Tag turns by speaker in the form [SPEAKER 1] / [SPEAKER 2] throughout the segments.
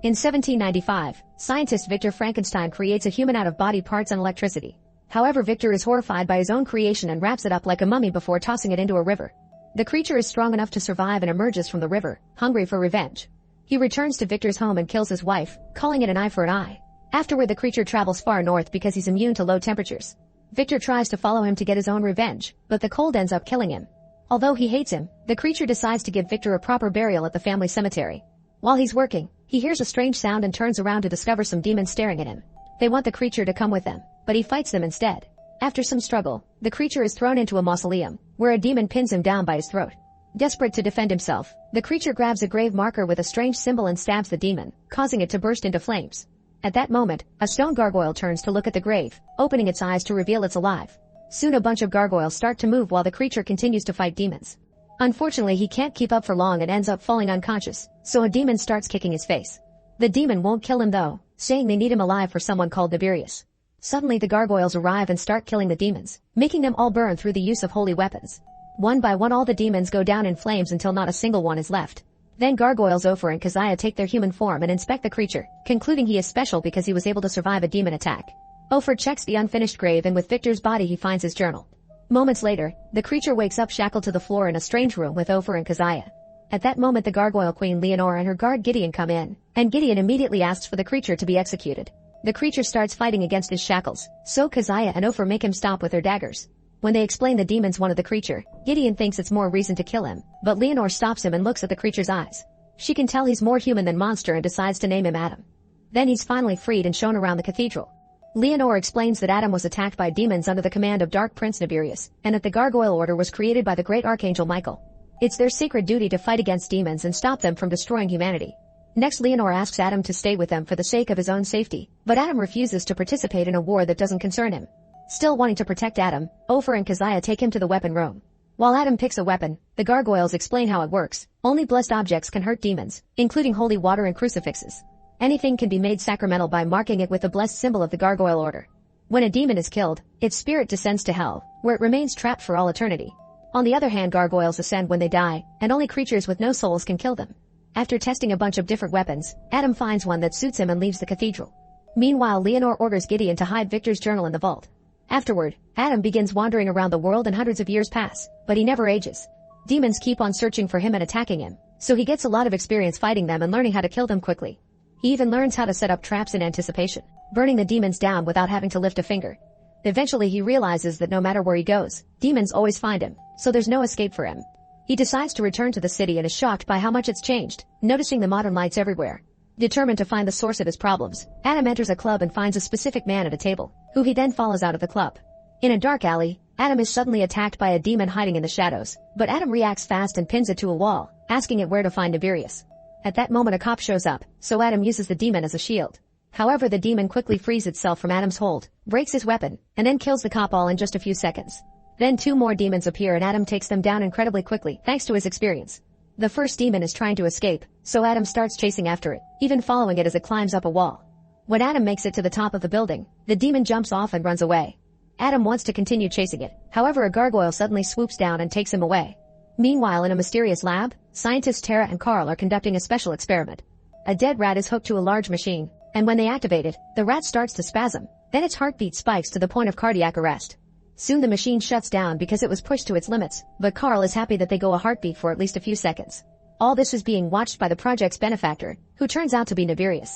[SPEAKER 1] In 1795, scientist Victor Frankenstein creates a human out of body parts and electricity. However, Victor is horrified by his own creation and wraps it up like a mummy before tossing it into a river. The creature is strong enough to survive and emerges from the river, hungry for revenge. He returns to Victor's home and kills his wife, calling it an eye for an eye. Afterward, the creature travels far north because he's immune to low temperatures. Victor tries to follow him to get his own revenge, but the cold ends up killing him. Although he hates him, the creature decides to give Victor a proper burial at the family cemetery. While he's working, he hears a strange sound and turns around to discover some demons staring at him. They want the creature to come with them, but he fights them instead. After some struggle, the creature is thrown into a mausoleum, where a demon pins him down by his throat. Desperate to defend himself, the creature grabs a grave marker with a strange symbol and stabs the demon, causing it to burst into flames. At that moment, a stone gargoyle turns to look at the grave, opening its eyes to reveal it's alive. Soon a bunch of gargoyles start to move while the creature continues to fight demons. Unfortunately, he can't keep up for long and ends up falling unconscious, so a demon starts kicking his face. The demon won't kill him though, saying they need him alive for someone called Nighy. Suddenly the gargoyles arrive and start killing the demons, making them all burn through the use of holy weapons. One by one all the demons go down in flames until not a single one is left. Then gargoyles Ophir and Keziah take their human form and inspect the creature, concluding he is special because he was able to survive a demon attack. Ophir checks the unfinished grave and with Victor's body he finds his journal. Moments later, the creature wakes up shackled to the floor in a strange room with Ophir and Keziah. At that moment the gargoyle queen Leonore and her guard Gideon come in, and Gideon immediately asks for the creature to be executed. The creature starts fighting against his shackles, so Keziah and Ophir make him stop with their daggers. When they explain the demons wanted the creature, Gideon thinks it's more reason to kill him, but Leonore stops him and looks at the creature's eyes. She can tell he's more human than monster and decides to name him Adam. Then he's finally freed and shown around the cathedral. Leonore explains that Adam was attacked by demons under the command of Dark Prince Nighy, and that the Gargoyle Order was created by the great Archangel Michael. It's their sacred duty to fight against demons and stop them from destroying humanity. Next, Leonore asks Adam to stay with them for the sake of his own safety, but Adam refuses to participate in a war that doesn't concern him. Still wanting to protect Adam, Ophir and Keziah take him to the weapon room. While Adam picks a weapon, the gargoyles explain how it works. Only blessed objects can hurt demons, including holy water and crucifixes. Anything can be made sacramental by marking it with the blessed symbol of the Gargoyle Order. When a demon is killed, its spirit descends to hell, where it remains trapped for all eternity. On the other hand, gargoyles ascend when they die, and only creatures with no souls can kill them. After testing a bunch of different weapons, Adam finds one that suits him and leaves the cathedral. Meanwhile, Leonore orders Gideon to hide Victor's journal in the vault. Afterward, Adam begins wandering around the world and hundreds of years pass, but he never ages. Demons keep on searching for him and attacking him, so he gets a lot of experience fighting them and learning how to kill them quickly. He even learns how to set up traps in anticipation, burning the demons down without having to lift a finger. Eventually he realizes that no matter where he goes, demons always find him, so there's no escape for him. He decides to return to the city and is shocked by how much it's changed, noticing the modern lights everywhere. Determined to find the source of his problems, Adam enters a club and finds a specific man at a table, who he then follows out of the club. In a dark alley, Adam is suddenly attacked by a demon hiding in the shadows, but Adam reacts fast and pins it to a wall, asking it where to find Nighy. At that moment a cop shows up, so Adam uses the demon as a shield. However, the demon quickly frees itself from Adam's hold, breaks his weapon, and then kills the cop all in just a few seconds. Then two more demons appear and Adam takes them down incredibly quickly, thanks to his experience. The first demon is trying to escape, so Adam starts chasing after it, even following it as it climbs up a wall. When Adam makes it to the top of the building, the demon jumps off and runs away. Adam wants to continue chasing it, however a gargoyle suddenly swoops down and takes him away. Meanwhile, in a mysterious lab, scientists Tara and Carl are conducting a special experiment. A dead rat is hooked to a large machine, and when they activate it, the rat starts to spasm, then its heartbeat spikes to the point of cardiac arrest. Soon the machine shuts down because it was pushed to its limits, but Carl is happy that they go a heartbeat for at least a few seconds. All this is being watched by the project's benefactor, who turns out to be Nighy.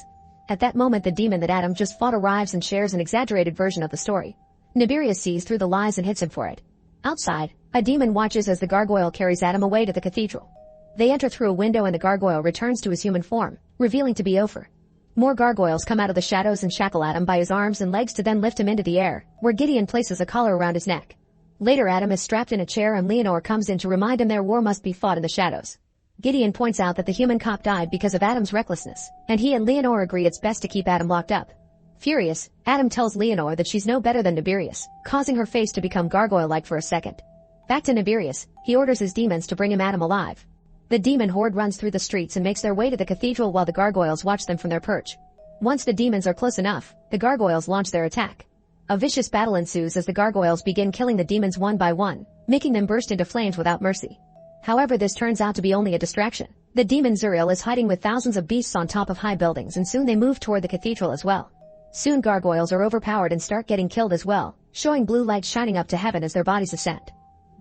[SPEAKER 1] At that moment the demon that Adam just fought arrives and shares an exaggerated version of the story. Nighy sees through the lies and hits him for it. Outside, a demon watches as the gargoyle carries Adam away to the cathedral. They enter through a window and the gargoyle returns to his human form, revealing to be Ophir. More gargoyles come out of the shadows and shackle Adam by his arms and legs to then lift him into the air, where Gideon places a collar around his neck. Later Adam is strapped in a chair and Leonore comes in to remind him their war must be fought in the shadows. Gideon points out that the human cop died because of Adam's recklessness, and he and Leonore agree it's best to keep Adam locked up. Furious, Adam tells Leonore that she's no better than Nighy, causing her face to become gargoyle-like for a second. Back to Nighy, he orders his demons to bring him Adam alive. The demon horde runs through the streets and makes their way to the cathedral while the gargoyles watch them from their perch. Once the demons are close enough, the gargoyles launch their attack. A vicious battle ensues as the gargoyles begin killing the demons one by one, making them burst into flames without mercy. However, this turns out to be only a distraction. The demon Zuriel is hiding with thousands of beasts on top of high buildings, and soon they move toward the cathedral as well. Soon gargoyles are overpowered and start getting killed as well, showing blue light shining up to heaven as their bodies ascend.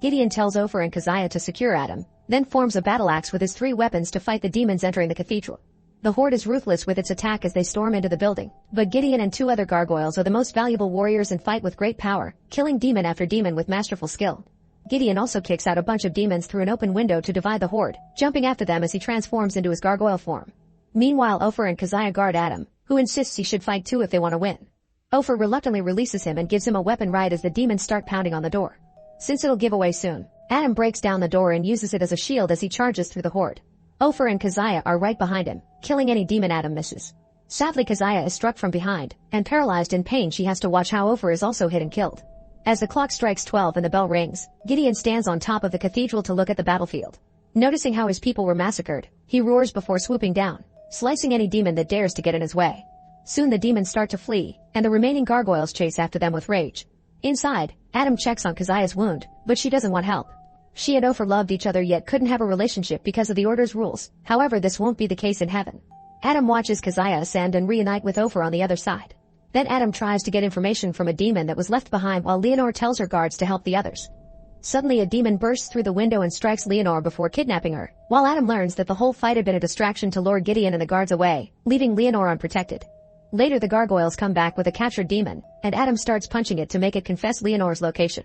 [SPEAKER 1] Gideon tells Ophir and Keziah to secure Aden, then forms a battle axe with his 3 weapons to fight the demons entering the cathedral. The horde is ruthless with its attack as they storm into the building, but Gideon and 2 other gargoyles are the most valuable warriors and fight with great power, killing demon after demon with masterful skill. Gideon also kicks out a bunch of demons through an open window to divide the horde, jumping after them as he transforms into his gargoyle form. Meanwhile, Ophir and Keziah guard Aden, who insists he should fight too if they want to win. Ophir reluctantly releases him and gives him a weapon right as the demons start pounding on the door. Since it'll give away soon, Aden breaks down the door and uses it as a shield as he charges through the horde. Ophir and Keziah are right behind him, killing any demon Aden misses. Sadly, Keziah is struck from behind, and paralyzed in pain she has to watch how Ophir is also hit and killed. As the clock strikes 12 and the bell rings, Gideon stands on top of the cathedral to look at the battlefield. Noticing how his people were massacred, he roars before swooping down, slicing any demon that dares to get in his way. Soon the demons start to flee, and the remaining gargoyles chase after them with rage. Inside, Aden checks on Keziah's wound, but she doesn't want help. She and Ophir loved each other yet couldn't have a relationship because of the Order's rules. However, this won't be the case in heaven. Aden watches Keziah ascend and reunite with Ophir on the other side. Then Aden tries to get information from a demon that was left behind while Leonore tells her guards to help the others. Suddenly a demon bursts through the window and strikes Leonore before kidnapping her, while Aden learns that the whole fight had been a distraction to lure Gideon and the guards away, leaving Leonore unprotected. Later the gargoyles come back with a captured demon, and Aden starts punching it to make it confess Leonore's location.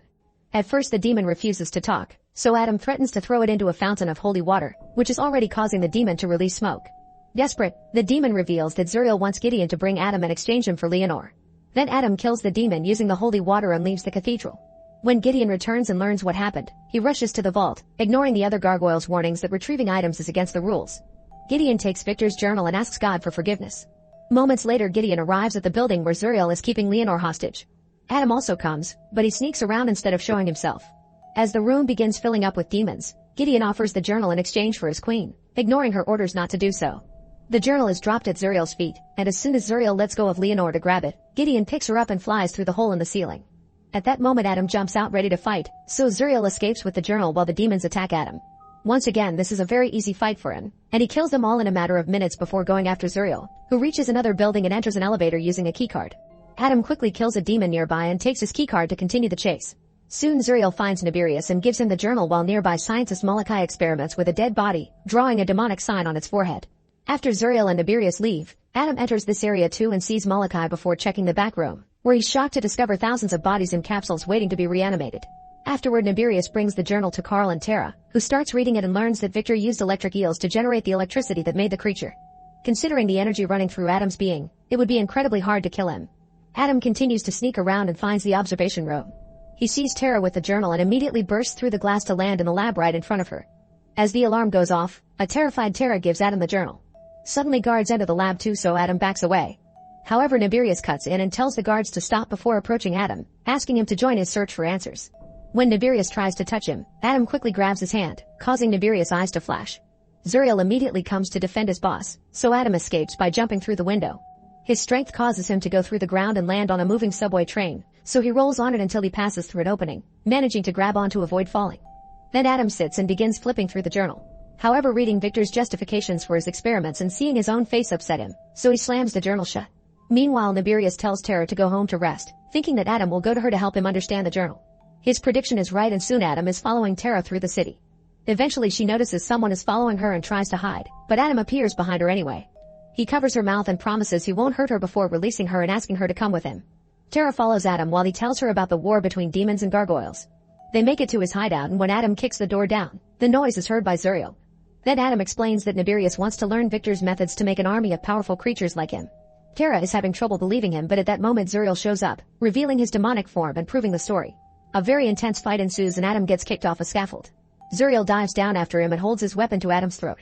[SPEAKER 1] At first the demon refuses to talk, so Aden threatens to throw it into a fountain of holy water, which is already causing the demon to release smoke. Desperate, the demon reveals that Zuriel wants Gideon to bring Aden and exchange him for Leonore. Then Aden kills the demon using the holy water and leaves the cathedral. When Gideon returns and learns what happened, he rushes to the vault, ignoring the other gargoyles' warnings that retrieving items is against the rules. Gideon takes Victor's journal and asks God for forgiveness. Moments later Gideon arrives at the building where Zuriel is keeping Leonore hostage. Aden also comes, but he sneaks around instead of showing himself. As the room begins filling up with demons, Gideon offers the journal in exchange for his queen, ignoring her orders not to do so. The journal is dropped at Zuriel's feet, and as soon as Zuriel lets go of Leonore to grab it, Gideon picks her up and flies through the hole in the ceiling. At that moment Aden jumps out ready to fight, so Zuriel escapes with the journal while the demons attack Aden. Once again this is a very easy fight for him, and he kills them all in a matter of minutes before going after Zuriel, who reaches another building and enters an elevator using a keycard. Aden quickly kills a demon nearby and takes his keycard to continue the chase. Soon Zuriel finds Nibirius and gives him the journal while nearby scientist Molokai experiments with a dead body, drawing a demonic sign on its forehead. After Zuriel and Nibirius leave, Aden enters this area too and sees Molokai before checking the back room, where he's shocked to discover thousands of bodies in capsules waiting to be reanimated. Afterward Nibirius brings the journal to Carl and Tara, who starts reading it and learns that Victor used electric eels to generate the electricity that made the creature. Considering the energy running through Aden's being, it would be incredibly hard to kill him. Aden continues to sneak around and finds the observation room. He sees Tara with the journal and immediately bursts through the glass to land in the lab right in front of her. As the alarm goes off, a terrified Tara gives Aden the journal. Suddenly guards enter the lab too, so Aden backs away. However, Nibirius cuts in and tells the guards to stop before approaching Aden, asking him to join his search for answers. When Nibirius tries to touch him, Aden quickly grabs his hand, causing Nibirius' eyes to flash. Zuriel immediately comes to defend his boss, so Aden escapes by jumping through the window. His strength causes him to go through the ground and land on a moving subway train, so he rolls on it until he passes through an opening, managing to grab on to avoid falling. Then Aden sits and begins flipping through the journal. However, reading Victor's justifications for his experiments and seeing his own face upset him, so he slams the journal shut. Meanwhile, Nibirius tells Tara to go home to rest, thinking that Aden will go to her to help him understand the journal. His prediction is right and soon Aden is following Tara through the city. Eventually she notices someone is following her and tries to hide, but Aden appears behind her anyway. He covers her mouth and promises he won't hurt her before releasing her and asking her to come with him. Tara follows Aden while he tells her about the war between demons and gargoyles. They make it to his hideout and when Aden kicks the door down, the noise is heard by Zuriel. Then Aden explains that Nibirius wants to learn Victor's methods to make an army of powerful creatures like him. Tara is having trouble believing him, but at that moment Zuriel shows up, revealing his demonic form and proving the story. A very intense fight ensues and Aden gets kicked off a scaffold. Zuriel dives down after him and holds his weapon to Aden's throat.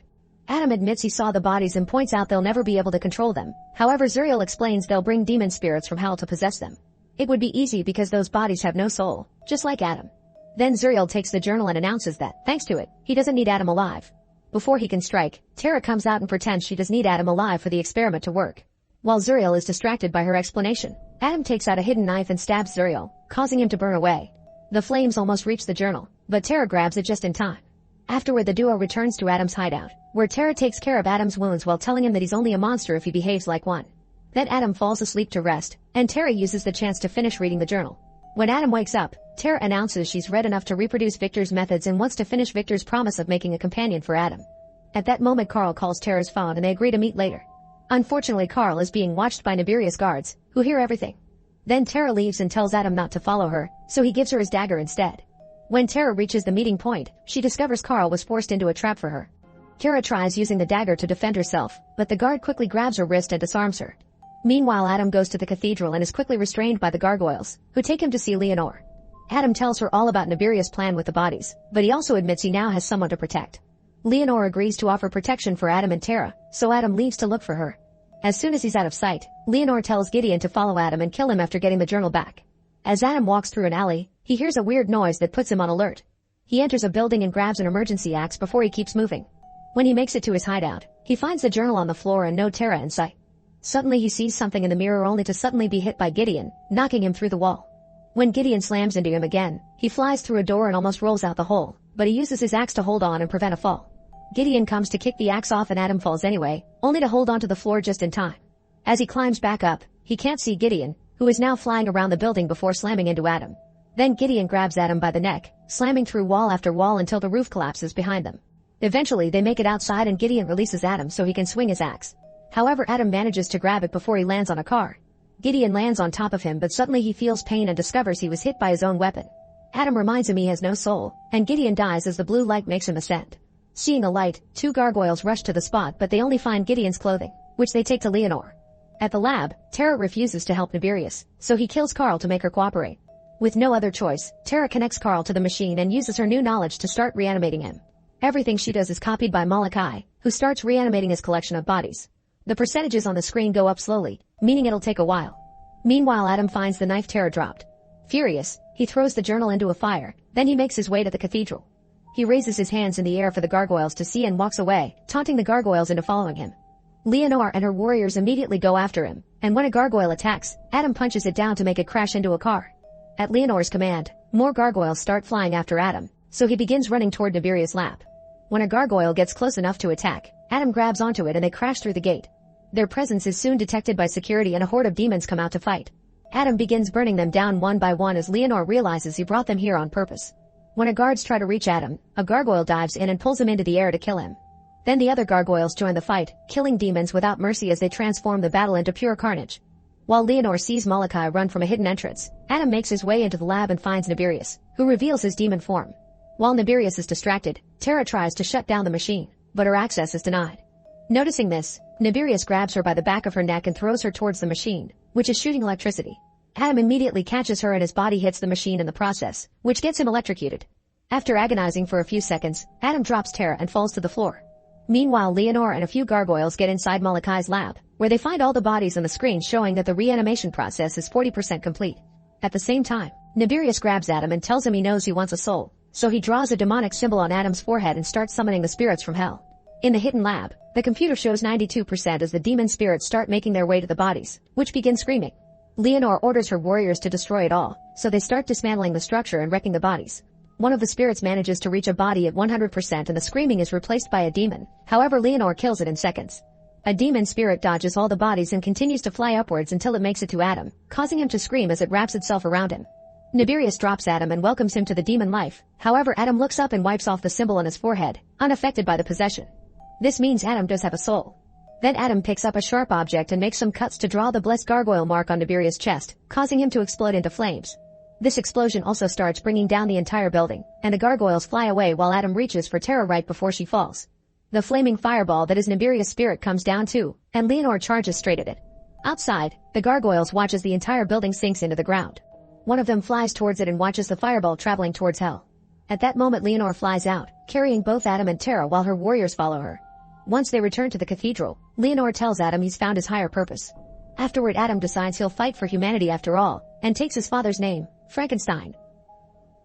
[SPEAKER 1] Aden admits he saw the bodies and points out they'll never be able to control them. However, Zuriel explains they'll bring demon spirits from hell to possess them. It would be easy because those bodies have no soul, just like Aden. Then Zuriel takes the journal and announces that, thanks to it, he doesn't need Aden alive. Before he can strike, Tara comes out and pretends she does need Aden alive for the experiment to work. While Zuriel is distracted by her explanation, Aden takes out a hidden knife and stabs Zuriel, causing him to burn away. The flames almost reach the journal, but Tara grabs it just in time. Afterward the duo returns to Aden's hideout. where Tara takes care of Adam's wounds while telling him that he's only a monster if he behaves like one. Then Adam falls asleep to rest, and Tara uses the chance to finish reading the journal. When Adam wakes up, Tara announces she's read enough to reproduce Victor's methods and wants to finish Victor's promise of making a companion for Adam. At that moment Carl calls Tara's phone and they agree to meet later. Unfortunately Carl is being watched by Nibirius guards, who hear everything. Then Tara leaves and tells Adam not to follow her, so he gives her his dagger instead. When Tara reaches the meeting point, she discovers Carl was forced into a trap for her. Tara tries using the dagger to defend herself, but the guard quickly grabs her wrist and disarms her. Meanwhile Adam goes to the cathedral and is quickly restrained by the gargoyles, who take him to see Leonore. Adam tells her all about Nibirius' plan with the bodies, but he also admits he now has someone to protect. Leonore agrees to offer protection for Adam and Tara, so Adam leaves to look for her. As soon as he's out of sight, Leonore tells Gideon to follow Adam and kill him after getting the journal back. As Adam walks through an alley, he hears a weird noise that puts him on alert. He enters a building and grabs an emergency axe before he keeps moving. When he makes it to his hideout, he finds the journal on the floor and no Tara in sight. Suddenly he sees something in the mirror only to suddenly be hit by Gideon, knocking him through the wall. When Gideon slams into him again, he flies through a door and almost rolls out the hole, but he uses his axe to hold on and prevent a fall. Gideon comes to kick the axe off and Adam falls anyway, only to hold onto the floor just in time. As he climbs back up, he can't see Gideon, who is now flying around the building before slamming into Adam. Then Gideon grabs Adam by the neck, slamming through wall after wall until the roof collapses behind them. Eventually they make it outside and Gideon releases Adam so he can swing his axe. However, Adam manages to grab it before he lands on a car. Gideon lands on top of him but suddenly he feels pain and discovers he was hit by his own weapon. Adam reminds him he has no soul, and Gideon dies as the blue light makes him ascend. Seeing a light, two gargoyles rush to the spot but they only find Gideon's clothing, which they take to Leonore. At the lab, Tara refuses to help Nibirius, so he kills Carl to make her cooperate. With no other choice, Tara connects Carl to the machine and uses her new knowledge to start reanimating him. Everything she does is copied by Malachi, who starts reanimating his collection of bodies. The percentages on the screen go up slowly, meaning it'll take a while. Meanwhile Adam finds the knife Tara dropped. Furious, he throws the journal into a fire, then he makes his way to the cathedral. He raises his hands in the air for the gargoyles to see and walks away, taunting the gargoyles into following him. Leonore and her warriors immediately go after him, and when a gargoyle attacks, Adam punches it down to make it crash into a car. At Leonore's command, more gargoyles start flying after Adam, so he begins running toward Nibirius' lab. When a gargoyle gets close enough to attack, Adam grabs onto it and they crash through the gate. Their presence is soon detected by security and a horde of demons come out to fight. Adam begins burning them down one by one as Leonore realizes he brought them here on purpose. When a guards try to reach Adam, a gargoyle dives in and pulls him into the air to kill him. Then the other gargoyles join the fight, killing demons without mercy as they transform the battle into pure carnage. While Leonore sees Malachi run from a hidden entrance, Adam makes his way into the lab and finds Nibirius, who reveals his demon form. While Nibirius is distracted, Tara tries to shut down the machine, but her access is denied. Noticing this, Nibirius grabs her by the back of her neck and throws her towards the machine, which is shooting electricity. Adam immediately catches her and his body hits the machine in the process, which gets him electrocuted. After agonizing for a few seconds, Adam drops Tara and falls to the floor. Meanwhile, Leonore and a few gargoyles get inside Malachi's lab, where they find all the bodies on the screen showing that the reanimation process is 40% complete. At the same time, Nibirius grabs Adam and tells him he knows he wants a soul, so he draws a demonic symbol on Adam's forehead and starts summoning the spirits from hell. In the hidden lab, the computer shows 92% as the demon spirits start making their way to the bodies, which begin screaming. Leonore orders her warriors to destroy it all, so they start dismantling the structure and wrecking the bodies. One of the spirits manages to reach a body at 100% and the screaming is replaced by a demon, however Leonore kills it in seconds. A demon spirit dodges all the bodies and continues to fly upwards until it makes it to Adam, causing him to scream as it wraps itself around him. Nibirius drops Adam and welcomes him to the demon life, however Adam looks up and wipes off the symbol on his forehead, unaffected by the possession. This means Adam does have a soul. Then Adam picks up a sharp object and makes some cuts to draw the blessed gargoyle mark on Nibirius' chest, causing him to explode into flames. This explosion also starts bringing down the entire building, and the gargoyles fly away while Adam reaches for Tara right before she falls. The flaming fireball that is Nibirius' spirit comes down too, and Leonore charges straight at it. Outside, the gargoyles watch as the entire building sinks into the ground. One of them flies towards it and watches the fireball traveling towards hell. At that moment Leonore flies out, carrying both Adam and Tara while her warriors follow her. Once they return to the cathedral, Leonore tells Adam he's found his higher purpose. Afterward Adam decides he'll fight for humanity after all, and takes his father's name, Frankenstein.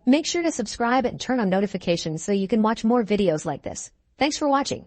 [SPEAKER 1] Make sure to subscribe and turn on notifications so you can watch more videos like this. Thanks for watching.